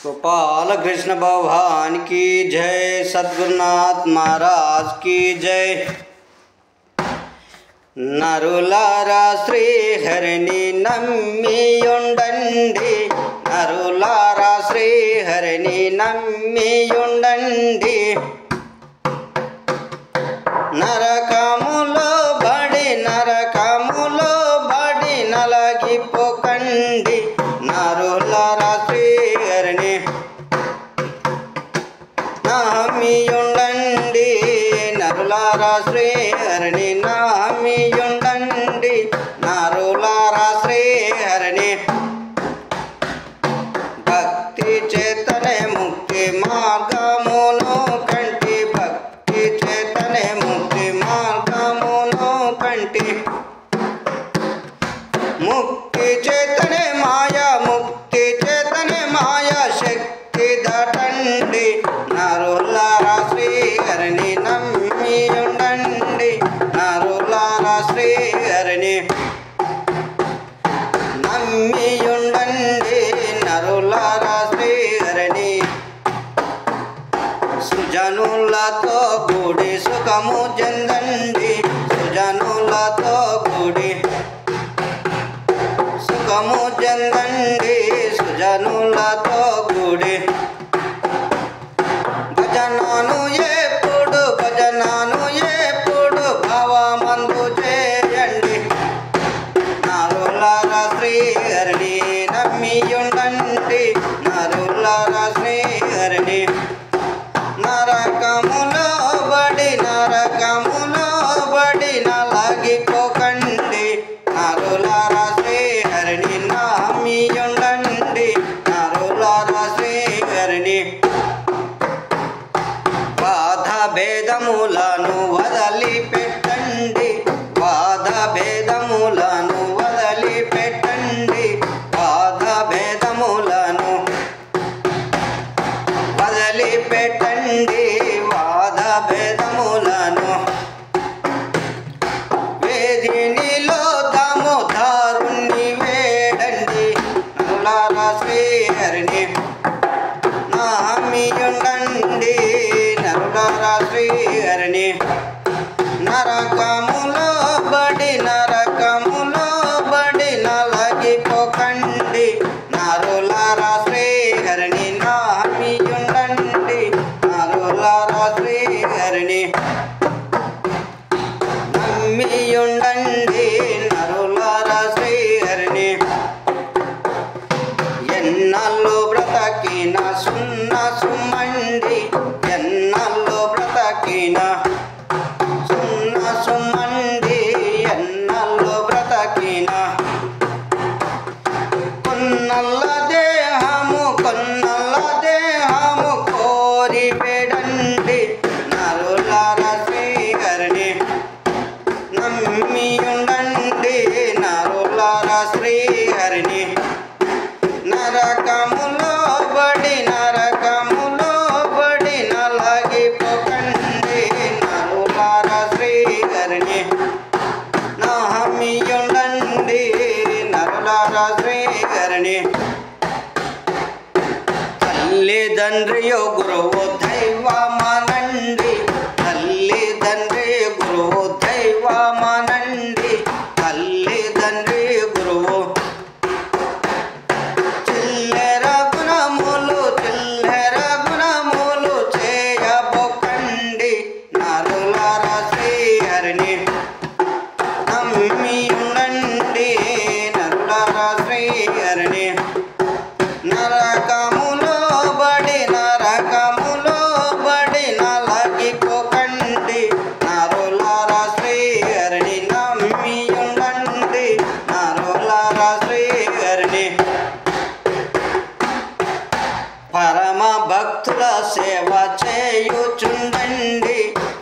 गोपाल कृष्ण भगवान की जय। सद्गुरुनाथ महाराज की जय। नरुलारा श्री हरिनि नम्मियुंडंडी, नरुलारा श्री हरिनि नम्मियुंडंडी। नरकमुलो बड़ी नलगिपोकंडी, नरुलारा श्री हरिनि नम्मियुंडंडी, नरुलारा श्री हरिनि नम्मियुंडंडी, नरुलारा श्री हरिनि। भक्ति चेतने मुक्ति मार्गमुनो कंटी, भक्ति चेतने मुक्ति मार्गमुनो कंटी। मुक्ति चेतने माया शक्ति दटंडी, नरुलारा श्री हरिनि नम्मियुंडंडी, नरुलारा श्री हरिनि नम्मियुंडंडी, नरुलारा श्री हरिनि। सुजनुलतो गूडी सुखमु जंदंडी, सुजनुलतो गूडी सुखमु जंदंडी, सुजनुलतो गूडी। భజనాను ఎప్పుడు భావమందు చేయండి, నరులారా శ్రీ హరిని నమ్మియుండండి, నరులారా శ్రీ హరిని। నరకములో బడి నలగిపోకండి, నరులారా శ్రీ హరిని నమ్మియుండండి, నరులారా శ్రీ హరిని। బాధ భేదములను వదిలిపెట్టండి, బాధ భేదములను వదిలిపెట్టండి, బాధ భేదములను వదిలిపెట్టండి, బాధ భేదములను। వేదినిలో దామోదరుణ్ణి వేడండి, నరులారా శ్రీ హరిని నమ్మియుండండి, నరులారా శ్రీ హరిని। నరకములో బడి నలగిపోకండి, నరులారా శ్రీ హరిని నమ్మియుండండి, నరులారా శ్రీ హరిని నమ్మియుండండి, నరులారా శ్రీ హరిని। ఎన్నాళ్ళు బ్రతకిన సున్న సుమ్మండి, ఎన్నాళ్ళు బ్రతకిన సున్న సుమ్మండి, ఎన్నాళ్ళు బ్రతకిన। కొన్నల్ల దేహము కోరి పెడండి, నరులారా శ్రీ హరిని నమ్మియుండండి, నరులారా శ్రీ హరిని। నరకములో బడి నలగిపోకండి, నరులారా శ్రీ హరిని నమ్మియుండండి, నరులారా శ్రీ హరిని। తల్లిదండ్రియో గురువు దైవమానండి, తల్లిదండ్రి గురువు దైవమానండి, తల్లిదండ్రి గురువు। చిల్లెర గుణములు చేయబోకండి, నరులారా శ్రీ హరిని నమ్మియుండండి, నరులారా శ్రీ హరిని। నరకములో బడి నలగిపోకండి, నరులారా శ్రీ హరిని నమ్మియుండండి, నరులారా శ్రీ హరిని। పరమ భక్తుల సేవ చేయుచుండండి,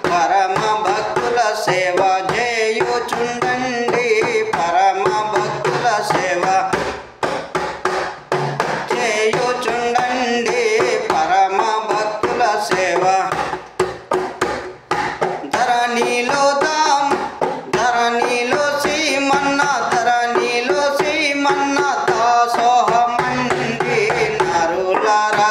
పరమ భక్తుల సేవ చేయుచుండండి, పరమ భక్తుల సేవ చేయుచుండండి, పరమ భక్తుల సేవ। ధరణిలో సీమన్న దాసోహమండి, నరులారా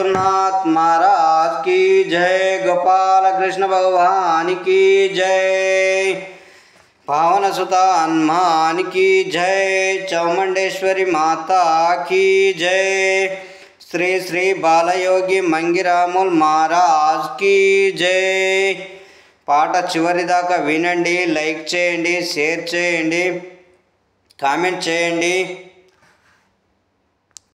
सद्गुरुनाथ महाराज की जय। गोपाल कृष्ण भगवान की जय। पावन सुता हनुमान की जय। चामुंडेश्वरी माता की जय। श्री श्री बालयोगी मंगिरामुल महाराज की जय। పాట చివరి దాకా వినండి, లైక్ చేయండి, షేర్ చేయండి, కామెంట్ చేయండి.